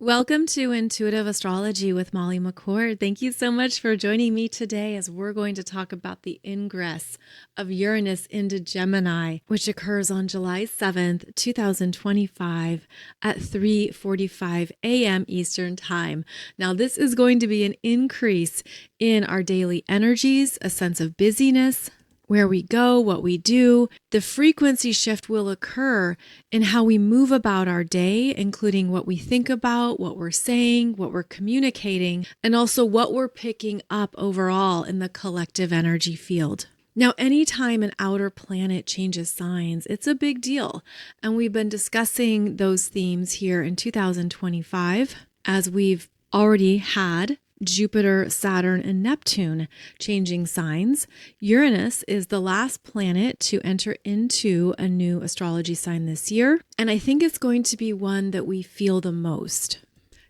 Welcome to Intuitive Astrology with Molly McCord. Thank you so much for joining me today as we're going to talk about the ingress of Uranus into Gemini, which occurs on July 7th, 2025 at 3:45 a.m. Eastern Time. Now, this is going to be an increase in our daily energies, a sense of busyness, where we go, what we do. The frequency shift will occur in how we move about our day, including what we think about, what we're saying, what we're communicating, and also what we're picking up overall in the collective energy field. Now, anytime an outer planet changes signs, it's a big deal. And we've been discussing those themes here in 2025, as we've already had Jupiter, Saturn, and Neptune changing signs. Uranus is the last planet to enter into a new astrology sign this year, and I think it's going to be one that we feel the most,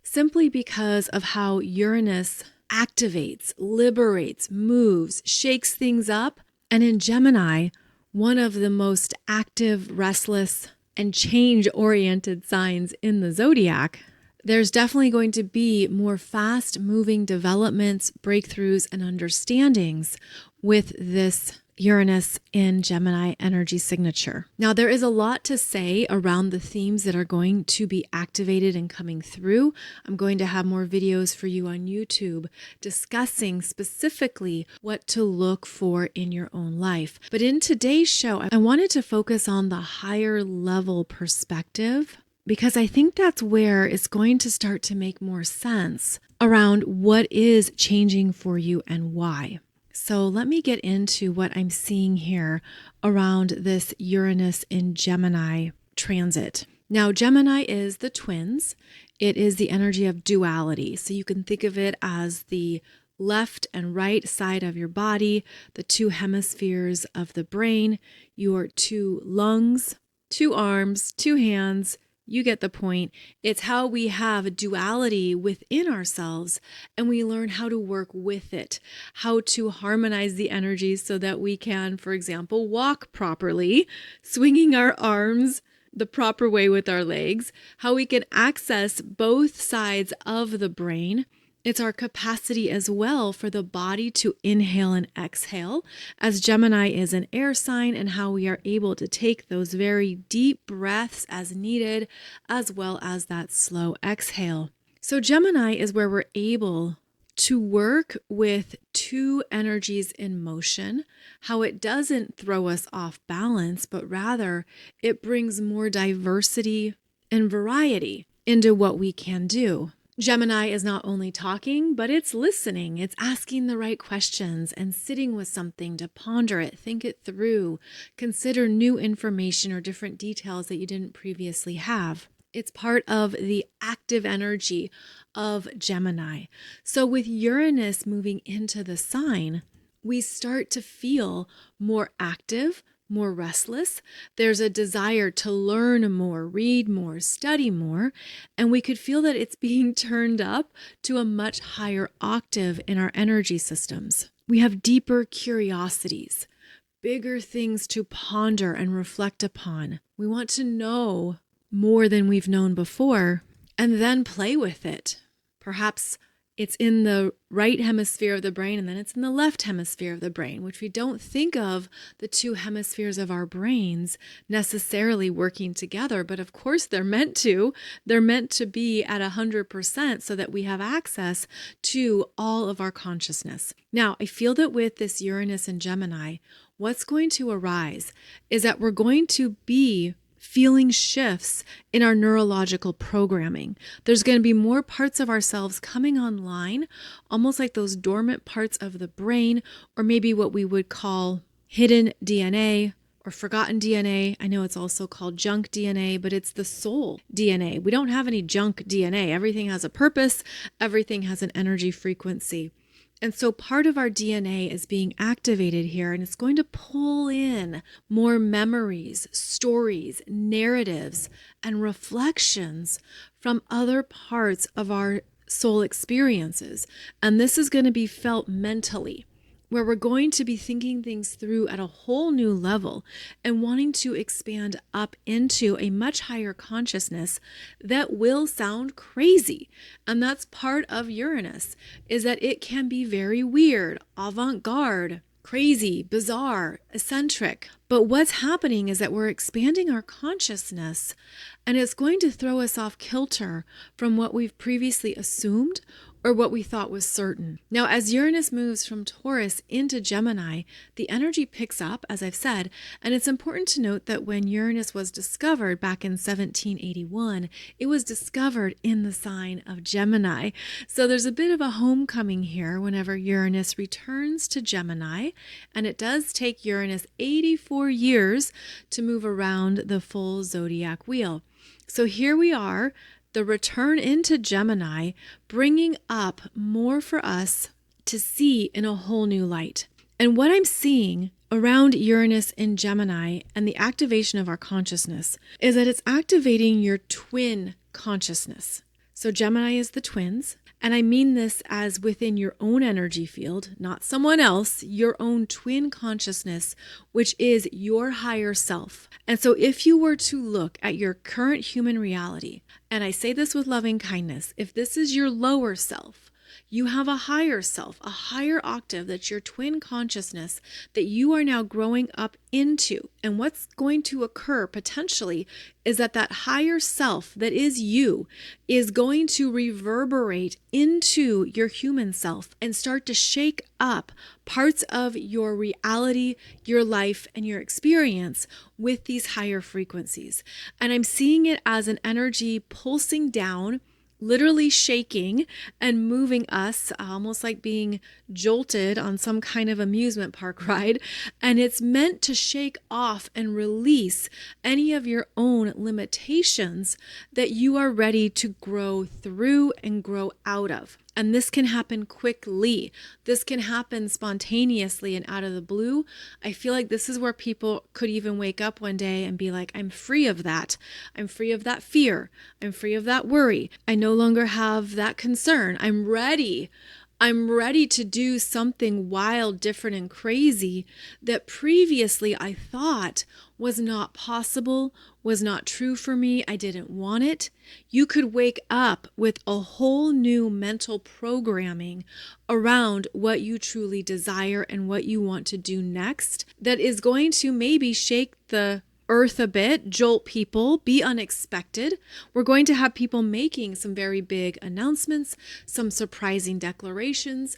simply because of how Uranus activates, liberates, moves, shakes things up. And in Gemini, one of the most active, restless, and change-oriented signs in the zodiac, there's definitely going to be more fast-moving developments, breakthroughs, and understandings with this Uranus in Gemini energy signature. Now, there is a lot to say around the themes that are going to be activated and coming through. I'm going to have more videos for you on YouTube discussing specifically what to look for in your own life. But in today's show, I wanted to focus on the higher level perspective, because I think that's where it's going to start to make more sense around what is changing for you and why. So let me get into what I'm seeing here around this Uranus in Gemini transit. Now, Gemini is the twins. It is the energy of duality. So you can think of it as the left and right side of your body, the two hemispheres of the brain, your two lungs, two arms, two hands. You get the point. It's how we have duality within ourselves, and we learn how to work with it, how to harmonize the energies so that we can, for example, walk properly, swinging our arms the proper way with our legs, how we can access both sides of the brain. It's our capacity as well for the body to inhale and exhale, as Gemini is an air sign, and how we are able to take those very deep breaths as needed, as well as that slow exhale. So Gemini is where we're able to work with two energies in motion, how it doesn't throw us off balance, but rather it brings more diversity and variety into what we can do. Gemini is not only talking, but it's listening. It's asking the right questions and sitting with something to ponder it, think it through, consider new information or different details that you didn't previously have. It's part of the active energy of Gemini. So with Uranus moving into the sign, we start to feel more active, more restless. There's a desire to learn more, read more, study more, and we could feel that it's being turned up to a much higher octave in our energy systems. We have deeper curiosities, bigger things to ponder and reflect upon. We want to know more than we've known before and then play with it. Perhaps it's in the right hemisphere of the brain, and then it's in the left hemisphere of the brain, which we don't think of the two hemispheres of our brains necessarily working together. But of course they're meant to. They're meant to be at 100% so that we have access to all of our consciousness. Now, I feel that with this Uranus and Gemini, what's going to arise is that we're going to be feeling shifts in our neurological programming. There's going to be more parts of ourselves coming online, almost like those dormant parts of the brain, or maybe what we would call hidden DNA or forgotten DNA. I know it's also called junk DNA, but it's the soul DNA. We don't have any junk DNA. Everything has a purpose. Everything has an energy frequency. And so part of our DNA is being activated here, and it's going to pull in more memories, stories, narratives, and reflections from other parts of our soul experiences. And this is going to be felt mentally. where we're going to be thinking things through at a whole new level and wanting to expand up into a much higher consciousness that will sound crazy. And that's part of Uranus, is that it can be very weird, avant-garde, crazy, bizarre, eccentric. But what's happening is that we're expanding our consciousness, and it's going to throw us off kilter from what we've previously assumed or what we thought was certain. Now, as Uranus moves from Taurus into Gemini, the energy picks up, as I've said, and it's important to note that when Uranus was discovered back in 1781, it was discovered in the sign of Gemini. So there's a bit of a homecoming here whenever Uranus returns to Gemini, and it does take Uranus 84 years to move around the full zodiac wheel. So here we are, the return into Gemini, bringing up more for us to see in a whole new light. And what I'm seeing around Uranus in Gemini and the activation of our consciousness is that it's activating your twin consciousness. So Gemini is the twins, and I mean this as within your own energy field, not someone else, your own twin consciousness, which is your higher self. And so if you were to look at your current human reality, and I say this with loving kindness, if this is your lower self, you have a higher self, a higher octave that's your twin consciousness that you are now growing up into. And what's going to occur potentially is that that higher self that is you is going to reverberate into your human self and start to shake up parts of your reality, your life, and your experience with these higher frequencies. And I'm seeing it as an energy pulsing down, literally shaking and moving us, almost like being jolted on some kind of amusement park ride. And it's meant to shake off and release any of your own limitations that you are ready to grow through and grow out of. And this can happen quickly. This can happen spontaneously and out of the blue. I feel like this is where people could even wake up one day and be like, I'm free of that. I'm free of that fear. I'm free of that worry. I no longer have that concern. I'm ready to do something wild, different, and crazy that previously I thought was not possible, was not true for me. I didn't want it. You could wake up with a whole new mental programming around what you truly desire and what you want to do next that is going to maybe shake the earth a bit, jolt people, be unexpected. We're going to have people making some very big announcements, some surprising declarations.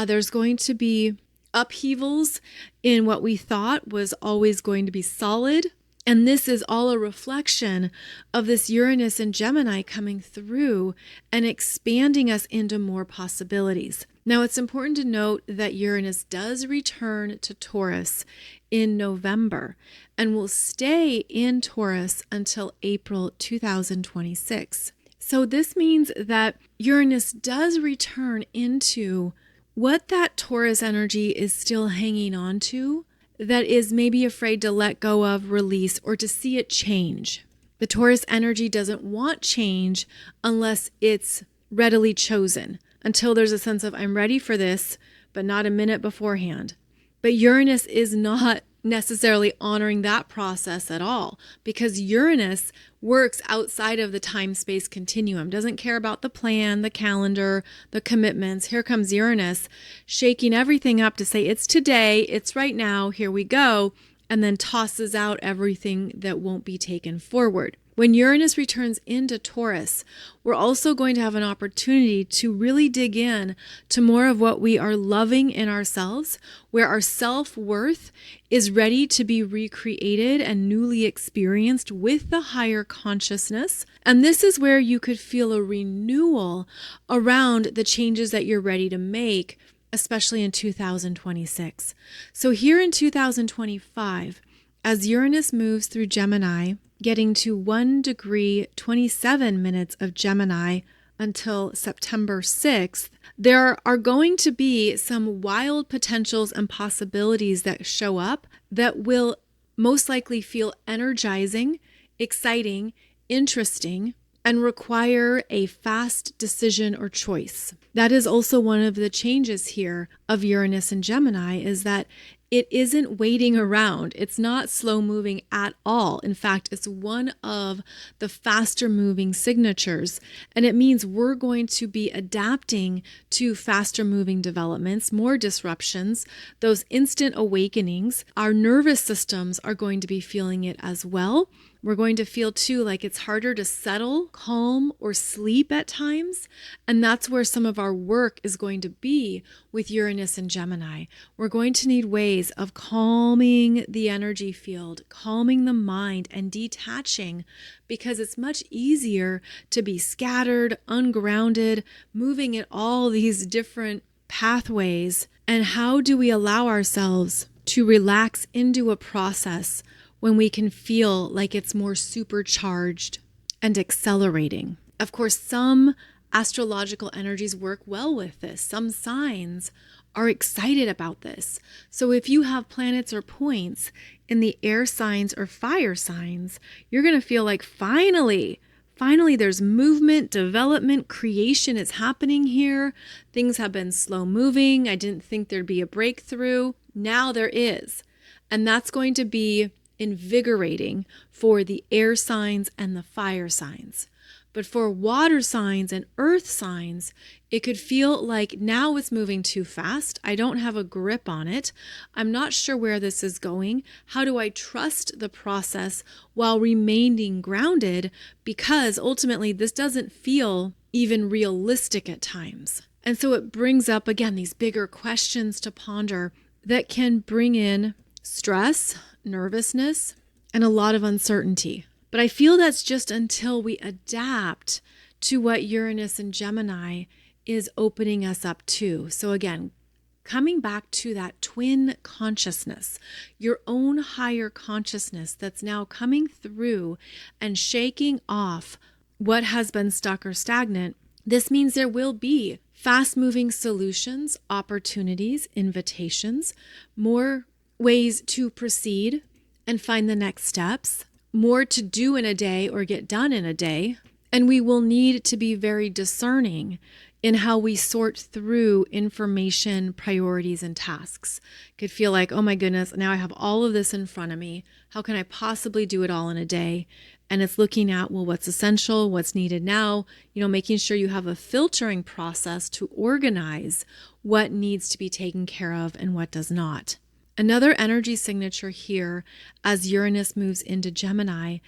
There's going to be upheavals in what we thought was always going to be solid. And this is all a reflection of this Uranus and Gemini coming through and expanding us into more possibilities. Now, it's important to note that Uranus does return to Taurus in November and will stay in Taurus until April 2026. So this means that Uranus does return into what that Taurus energy is still hanging on to, that is maybe afraid to let go of, release, or to see it change. The Taurus energy doesn't want change unless it's readily chosen, until there's a sense of, I'm ready for this, but not a minute beforehand. But Uranus is not necessarily honoring that process at all, because Uranus works outside of the time-space continuum, doesn't care about the plan, the calendar, the commitments. Here comes Uranus shaking everything up to say, it's today, it's right now, here we go, and then tosses out everything that won't be taken forward. When Uranus returns into Taurus, we're also going to have an opportunity to really dig in to more of what we are loving in ourselves, where our self-worth is ready to be recreated and newly experienced with the higher consciousness. And this is where you could feel a renewal around the changes that you're ready to make, especially in 2026. So here in 2025, as Uranus moves through Gemini, getting to 1 degree 27 minutes of Gemini until September 6th, there are going to be some wild potentials and possibilities that show up that will most likely feel energizing, exciting, interesting, and require a fast decision or choice. That is also one of the changes here of Uranus and Gemini, is that it isn't waiting around. It's not slow moving at all. In fact, it's one of the faster moving signatures. And it means we're going to be adapting to faster moving developments, more disruptions, those instant awakenings. Our nervous systems are going to be feeling it as well. We're going to feel too like it's harder to settle, calm, or sleep at times. And that's where some of our work is going to be with Uranus and Gemini. We're going to need ways of calming the energy field, calming the mind, and detaching, because it's much easier to be scattered, ungrounded, moving in all these different pathways. And how do we allow ourselves to relax into a process when we can feel like it's more supercharged and accelerating? Of course, some astrological energies work well with this. Some signs are excited about this. So if you have planets or points in the air signs or fire signs, you're going to feel like finally there's movement, development, creation is happening here. Things have been slow moving. I didn't think there'd be a breakthrough. Now there is. And that's going to be invigorating for the air signs and the fire signs. But for water signs and earth signs, it could feel like now it's moving too fast. I don't have a grip on it. I'm not sure where this is going. How do I trust the process while remaining grounded? Because ultimately this doesn't feel even realistic at times. And so it brings up, again, these bigger questions to ponder that can bring in stress, nervousness, and a lot of uncertainty. But I feel that's just until we adapt to what Uranus and Gemini is opening us up to. So again, coming back to that twin consciousness, your own higher consciousness that's now coming through and shaking off what has been stuck or stagnant. This means there will be fast-moving solutions, opportunities, invitations, more ways to proceed and find the next steps, more to do in a day or get done in a day. And we will need to be very discerning in how we sort through information, priorities, and tasks. It could feel like, oh my goodness, now I have all of this in front of me. How can I possibly do it all in a day? And it's looking at, well, what's essential, what's needed now, making sure you have a filtering process to organize what needs to be taken care of and what does not. Another energy signature here as Uranus moves into Gemini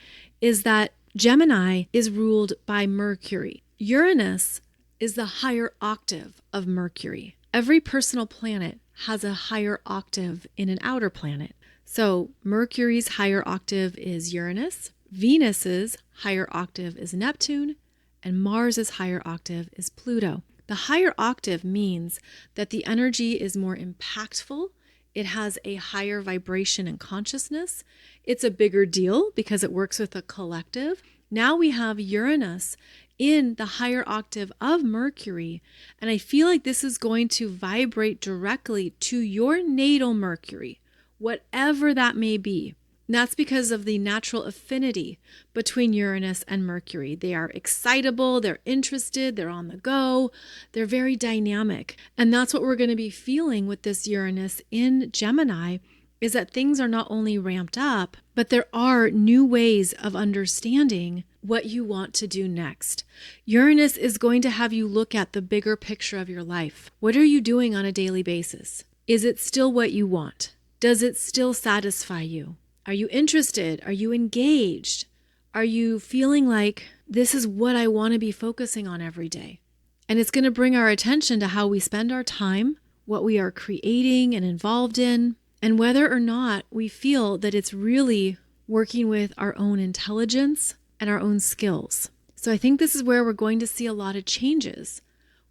is that Gemini is ruled by Mercury. Uranus is the higher octave of Mercury. Every personal planet has a higher octave in an outer planet. So Mercury's higher octave is Uranus, Venus's higher octave is Neptune, and Mars's higher octave is Pluto. The higher octave means that the energy is more impactful. It has a higher vibration and consciousness. It's a bigger deal because it works with a collective. Now we have Uranus in the higher octave of Mercury, and I feel like this is going to vibrate directly to your natal Mercury, whatever that may be. And that's because of the natural affinity between Uranus and Mercury. They are excitable, they're interested, they're on the go, they're very dynamic. And that's what we're going to be feeling with this Uranus in Gemini, is that things are not only ramped up, but there are new ways of understanding what you want to do next. Uranus is going to have you look at the bigger picture of your life. What are you doing on a daily basis? Is it still what you want? Does it still satisfy you? Are you interested? Are you engaged? Are you feeling like this is what I want to be focusing on every day? And it's going to bring our attention to how we spend our time, what we are creating and involved in, and whether or not we feel that it's really working with our own intelligence and our own skills. So I think this is where we're going to see a lot of changes,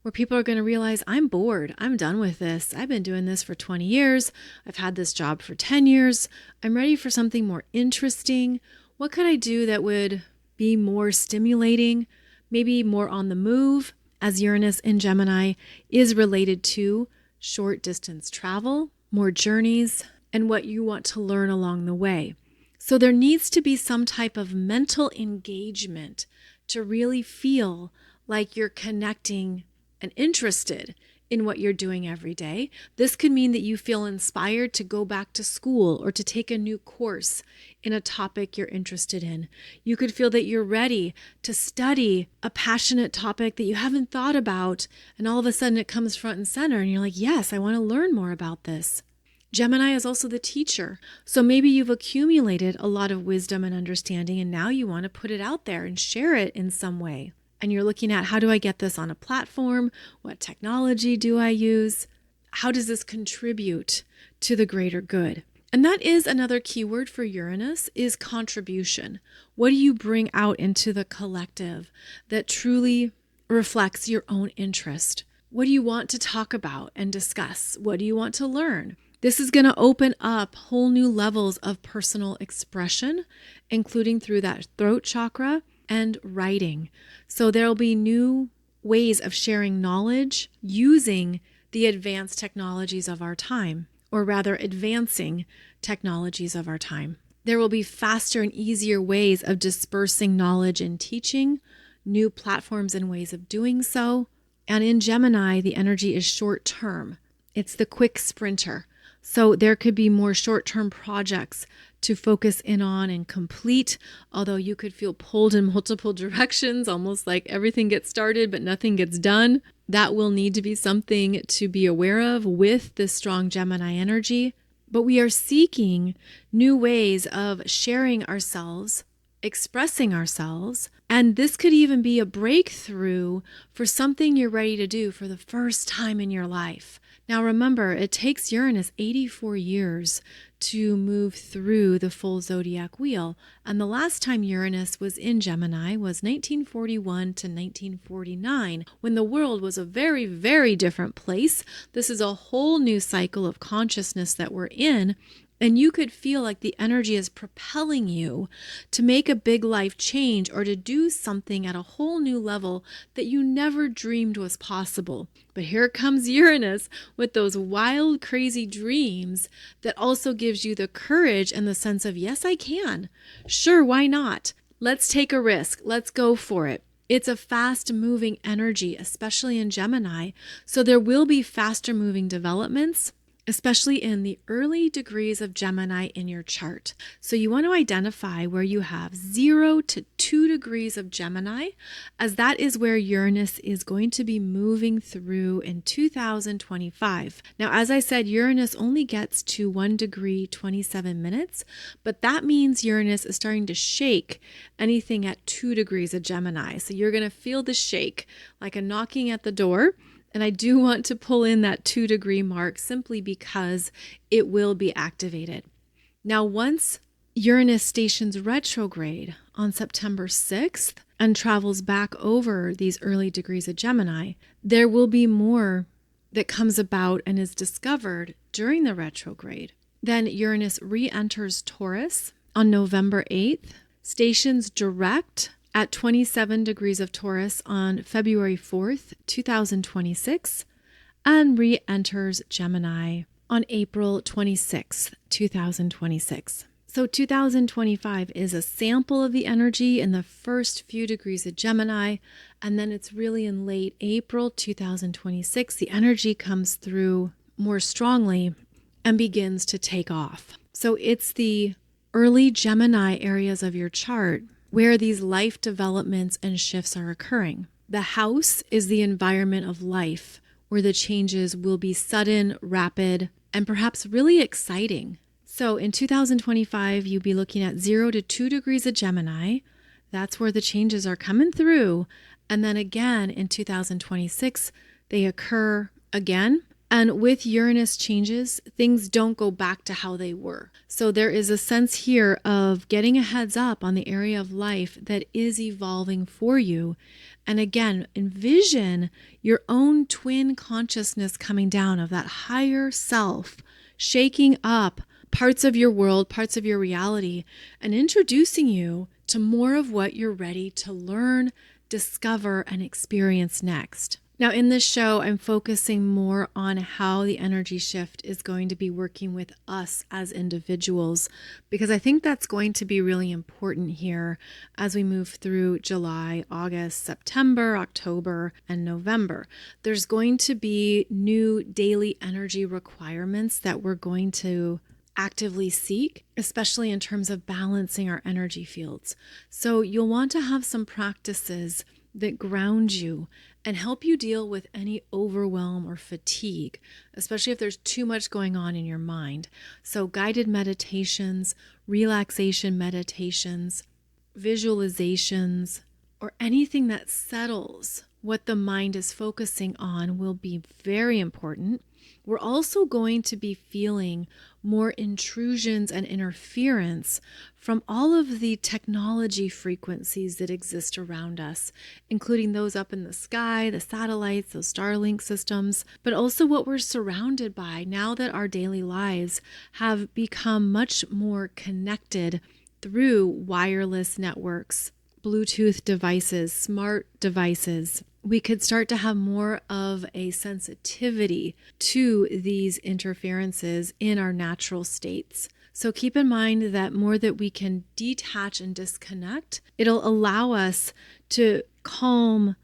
where people are going to realize, I'm bored. I'm done with this. I've been doing this for 20 years. I've had this job for 10 years. I'm ready for something more interesting. What could I do that would be more stimulating, maybe more on the move, as Uranus in Gemini is related to short distance travel, more journeys, and what you want to learn along the way. So there needs to be some type of mental engagement to really feel like you're connecting and interested in what you're doing every day. This could mean that you feel inspired to go back to school or to take a new course in a topic you're interested in. You could feel that you're ready to study a passionate topic that you haven't thought about, and all of a sudden it comes front and center and you're like, yes, I want to learn more about this. Gemini is also the teacher. So maybe you've accumulated a lot of wisdom and understanding, and now you want to put it out there and share it in some way. And you're looking at, how do I get this on a platform? What technology do I use? How does this contribute to the greater good? And that is another keyword for Uranus, is contribution. What do you bring out into the collective that truly reflects your own interest? What do you want to talk about and discuss? What do you want to learn? This is going to open up whole new levels of personal expression, including through that throat chakra and writing. So there'll be new ways of sharing knowledge using the advanced technologies of our time, or rather advancing technologies of our time. There will be faster and easier ways of dispersing knowledge and teaching, new platforms and ways of doing so. And in Gemini, the energy is short term. It's the quick sprinter. So there could be more short-term projects to focus in on and complete, although you could feel pulled in multiple directions, almost like everything gets started but nothing gets done. That will need to be something to be aware of with this strong Gemini energy. But we are seeking new ways of sharing ourselves, expressing ourselves, and this could even be a breakthrough for something you're ready to do for the first time in your life. Now remember, it takes Uranus 84 years to move through the full zodiac wheel, and the last time Uranus was in Gemini was 1941 to 1949, when the world was a very, very different place. This is a whole new cycle of consciousness that we're in, and you could feel like the energy is propelling you to make a big life change or to do something at a whole new level that you never dreamed was possible. But here comes Uranus with those wild, crazy dreams that also gives you the courage and the sense of, yes, I can. Sure, why not? Let's take a risk. Let's go for it. It's a fast-moving energy, especially in Gemini. So there will be faster-moving developments, especially in the early degrees of Gemini in your chart. So you want to identify where you have 0 to 2 degrees of Gemini, as that is where Uranus is going to be moving through in 2025. Now, as I said, Uranus only gets to 1 degree 27 minutes, but that means Uranus is starting to shake anything at 2 degrees of Gemini. So you're going to feel the shake like a knocking at the door. And I do want to pull in that 2 degree mark simply because it will be activated. Now, once Uranus stations retrograde on September 6th and travels back over these early degrees of Gemini, there will be more that comes about and is discovered during the retrograde. Then Uranus re-enters Taurus on November 8th, stations direct at 27 degrees of Taurus on February 4th, 2026, and re-enters Gemini on April 26th, 2026. So 2025 is a sample of the energy in the first few degrees of Gemini, and then it's really in late April 2026, the energy comes through more strongly and begins to take off. So it's the early Gemini areas of your chart where these life developments and shifts are occurring. The house is the environment of life where the changes will be sudden, rapid, and perhaps really exciting. So in 2025, you'll be looking at 0 to 2 degrees of Gemini. That's where the changes are coming through. And then again in 2026, they occur again. And with Uranus changes, things don't go back to how they were. So there is a sense here of getting a heads up on the area of life that is evolving for you. And again, envision your own twin consciousness coming down of that higher self, shaking up parts of your world, parts of your reality, and introducing you to more of what you're ready to learn, discover, and experience next. Now, in this show, I'm focusing more on how the energy shift is going to be working with us as individuals, because I think that's going to be really important here as we move through July, August, September, October, and November. There's going to be new daily energy requirements that we're going to actively seek, especially in terms of balancing our energy fields. So you'll want to have some practices that ground you and help you deal with any overwhelm or fatigue, especially if there's too much going on in your mind. So guided meditations, relaxation meditations, visualizations, or anything that settles what the mind is focusing on will be very important. We're also going to be feeling more intrusions and interference from all of the technology frequencies that exist around us, including those up in the sky, the satellites, those Starlink systems, but also what we're surrounded by now that our daily lives have become much more connected through wireless networks, Bluetooth devices, smart devices. We could start to have more of a sensitivity to these interferences in our natural states. So keep in mind that more that we can detach and disconnect, it'll allow us to calm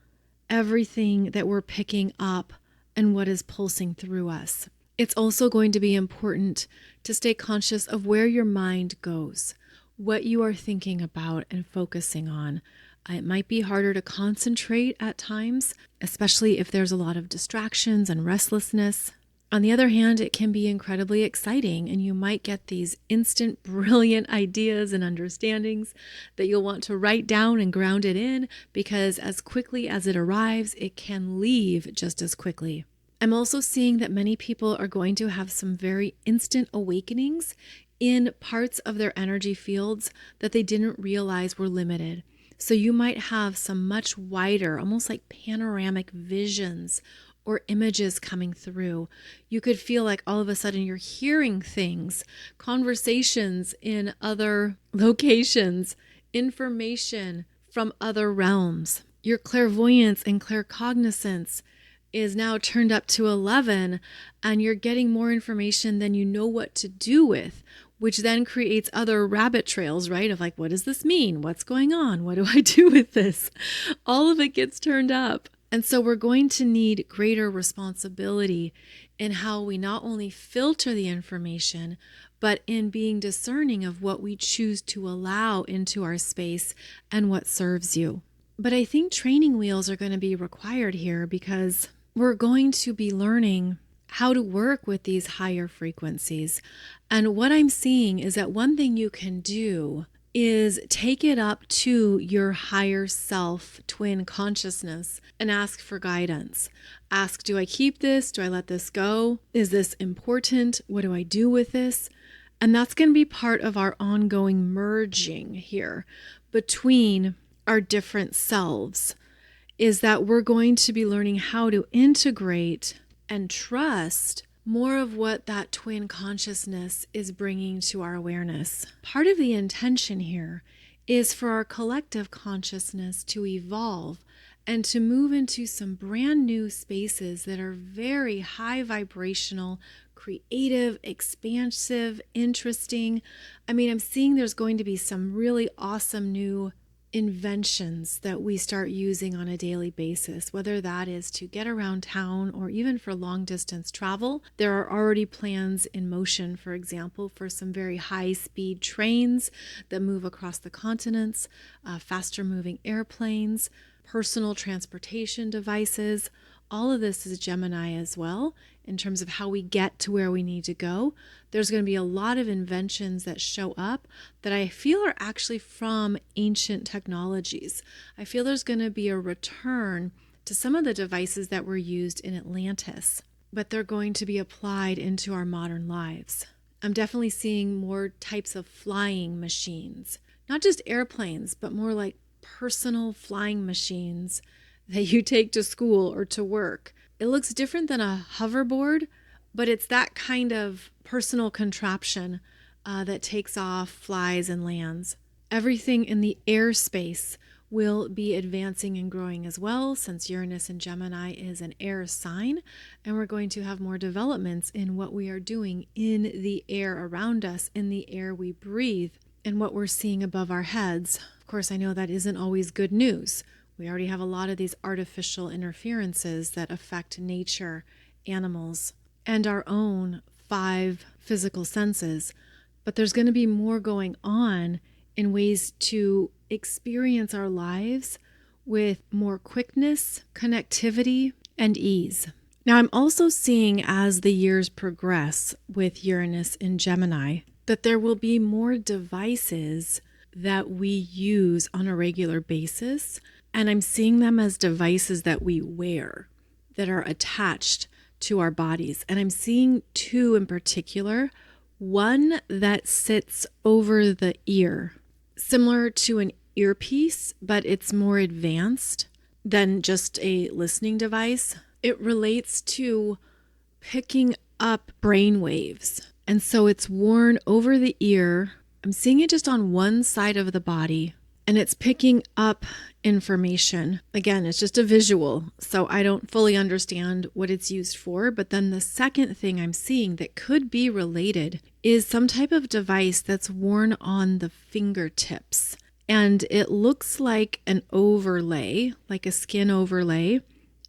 everything that we're picking up and what is pulsing through us. It's also going to be important to stay conscious of where your mind goes, what you are thinking about and focusing on. It might be harder to concentrate at times, especially if there's a lot of distractions and restlessness. On the other hand, it can be incredibly exciting, and you might get these instant, brilliant ideas and understandings that you'll want to write down and ground it in, because as quickly as it arrives, it can leave just as quickly. I'm also seeing that many people are going to have some very instant awakenings in parts of their energy fields that they didn't realize were limited. So you might have some much wider, almost like panoramic visions or images coming through. You could feel like all of a sudden you're hearing things, conversations in other locations, information from other realms. Your clairvoyance and claircognizance is now turned up to 11, and you're getting more information than you know what to do with, which then creates other rabbit trails, right? Of like, what does this mean? What's going on? What do I do with this? All of it gets turned up. And so we're going to need greater responsibility in how we not only filter the information, but in being discerning of what we choose to allow into our space and what serves you. But I think training wheels are going to be required here, because we're going to be learning how to work with these higher frequencies. And what I'm seeing is that one thing you can do is take it up to your higher self twin consciousness and ask for guidance. Ask, do I keep this? Do I let this go? Is this important? What do I do with this? And that's going to be part of our ongoing merging here between our different selves, is that we're going to be learning how to integrate and trust more of what that twin consciousness is bringing to our awareness. Part of the intention here is for our collective consciousness to evolve and to move into some brand new spaces that are very high vibrational, creative, expansive, interesting. I mean, I'm seeing there's going to be some really awesome new inventions that we start using on a daily basis, whether that is to get around town or even for long distance travel. There are already plans in motion, for example, for some very high speed trains that move across the continents, faster moving airplanes, personal transportation devices. All of this is Gemini as well, in terms of how we get to where we need to go. There's going to be a lot of inventions that show up that I feel are actually from ancient technologies. I feel there's going to be a return to some of the devices that were used in Atlantis, but they're going to be applied into our modern lives. I'm definitely seeing more types of flying machines, not just airplanes, but more like personal flying machines that you take to school or to work. It looks different than a hoverboard, but it's that kind of personal contraption that takes off, flies, and lands. Everything in the airspace will be advancing and growing as well, since Uranus in Gemini is an air sign, and we're going to have more developments in what we are doing in the air around us, in the air we breathe, and what we're seeing above our heads. Of course, I know that isn't always good news. We already have a lot of these artificial interferences that affect nature, animals, and our own 5 physical senses. But there's going to be more going on in ways to experience our lives with more quickness, connectivity, and ease. Now, I'm also seeing as the years progress with Uranus in Gemini that there will be more devices that we use on a regular basis. And I'm seeing them as devices that we wear that are attached to our bodies. And I'm seeing 2 in particular. One that sits over the ear, similar to an earpiece, but it's more advanced than just a listening device. It relates to picking up brain waves. And so it's worn over the ear. I'm seeing it just on one side of the body, and it's picking up information. Again, it's just a visual, so I don't fully understand what it's used for. But then the second thing I'm seeing that could be related is some type of device that's worn on the fingertips. And it looks like an overlay, like a skin overlay.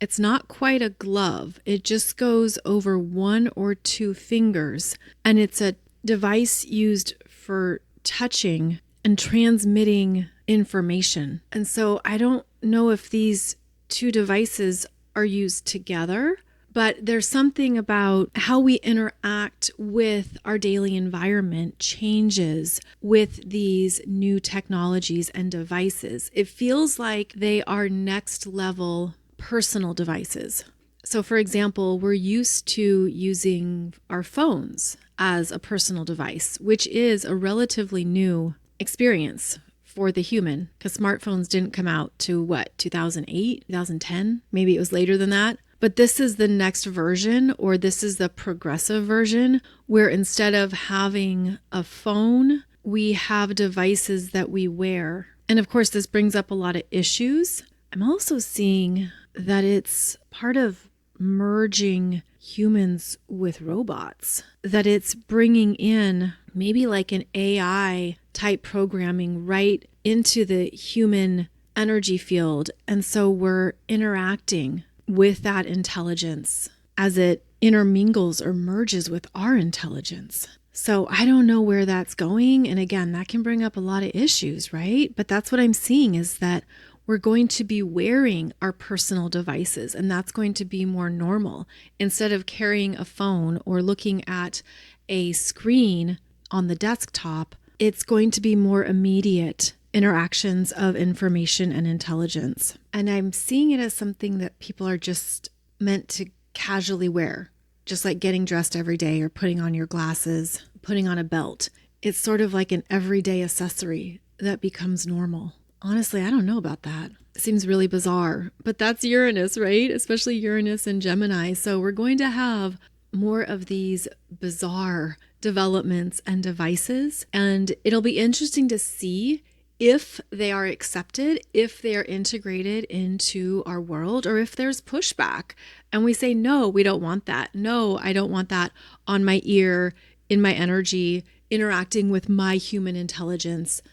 It's not quite a glove. It just goes over 1 or 2 fingers. And it's a device used for touching and transmitting information. And so I don't know if these 2 devices are used together, but there's something about how we interact with our daily environment changes with these new technologies and devices. It feels like they are next level personal devices. So for example, we're used to using our phones as a personal device, which is a relatively new experience for the human, because smartphones didn't come out to 2008, 2010? Maybe it was later than that. But this is the next version, or this is the progressive version, where instead of having a phone, we have devices that we wear. And of course, this brings up a lot of issues. I'm also seeing that it's part of merging humans with robots, that it's bringing in maybe like an AI type programming right into the human energy field. And so we're interacting with that intelligence as it intermingles or merges with our intelligence. So I don't know where that's going. And again, that can bring up a lot of issues, right? But that's what I'm seeing, is that we're going to be wearing our personal devices, and that's going to be more normal. Instead of carrying a phone or looking at a screen on the desktop, it's going to be more immediate interactions of information and intelligence. And I'm seeing it as something that people are just meant to casually wear, just like getting dressed every day or putting on your glasses, putting on a belt. It's sort of like an everyday accessory that becomes normal. Honestly, I don't know about that. It seems really bizarre, but that's Uranus, right? Especially Uranus and Gemini. So we're going to have more of these bizarre developments and devices, and it'll be interesting to see if they are accepted, if they are integrated into our world, or if there's pushback and we say, no, we don't want that. No, I don't want that on my ear, in my energy, interacting with my human intelligence.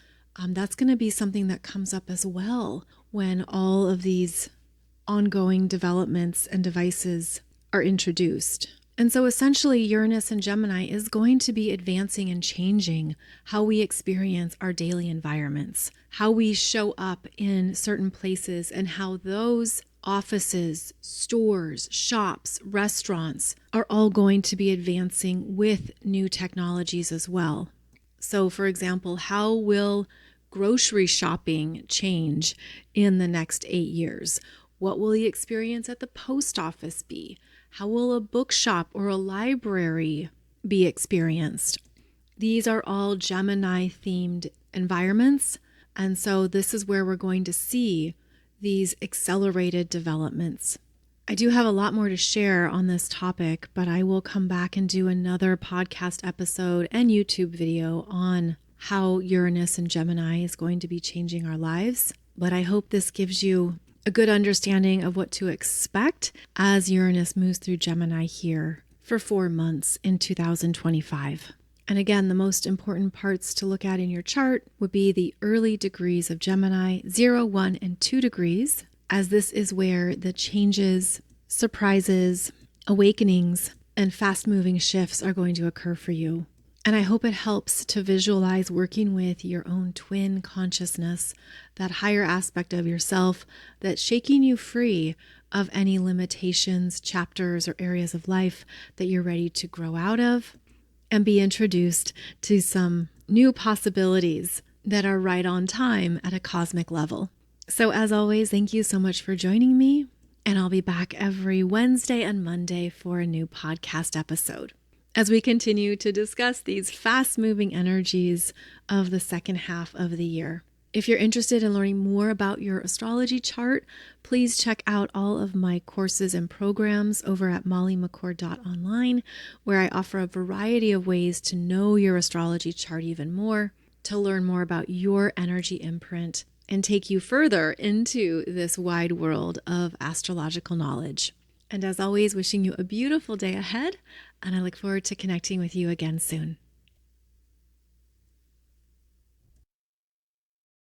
That's going to be something that comes up as well when all of these ongoing developments and devices are introduced. And so essentially, Uranus and Gemini is going to be advancing and changing how we experience our daily environments, how we show up in certain places, and how those offices, stores, shops, restaurants are all going to be advancing with new technologies as well. So for example, how will grocery shopping change in the next 8 years? What will the experience at the post office be? How will a bookshop or a library be experienced? These are all Gemini themed environments. And so this is where we're going to see these accelerated developments. I do have a lot more to share on this topic, but I will come back and do another podcast episode and YouTube video on how Uranus and Gemini is going to be changing our lives. but I hope this gives you a good understanding of what to expect as Uranus moves through Gemini here for 4 months in 2025. And again, the most important parts to look at in your chart would be the early degrees of Gemini, 0, 1, and 2 degrees, as this is where the changes, surprises, awakenings, and fast-moving shifts are going to occur for you. And I hope it helps to visualize working with your own twin consciousness, that higher aspect of yourself that's shaking you free of any limitations, chapters, or areas of life that you're ready to grow out of and be introduced to some new possibilities that are right on time at a cosmic level. So as always, thank you so much for joining me, and I'll be back every Wednesday and Monday for a new podcast episode as we continue to discuss these fast-moving energies of the second half of the year. If you're interested in learning more about your astrology chart, please check out all of my courses and programs over at mollymccord.online, where I offer a variety of ways to know your astrology chart even more, to learn more about your energy imprint, and take you further into this wide world of astrological knowledge. And as always, wishing you a beautiful day ahead, and I look forward to connecting with you again soon.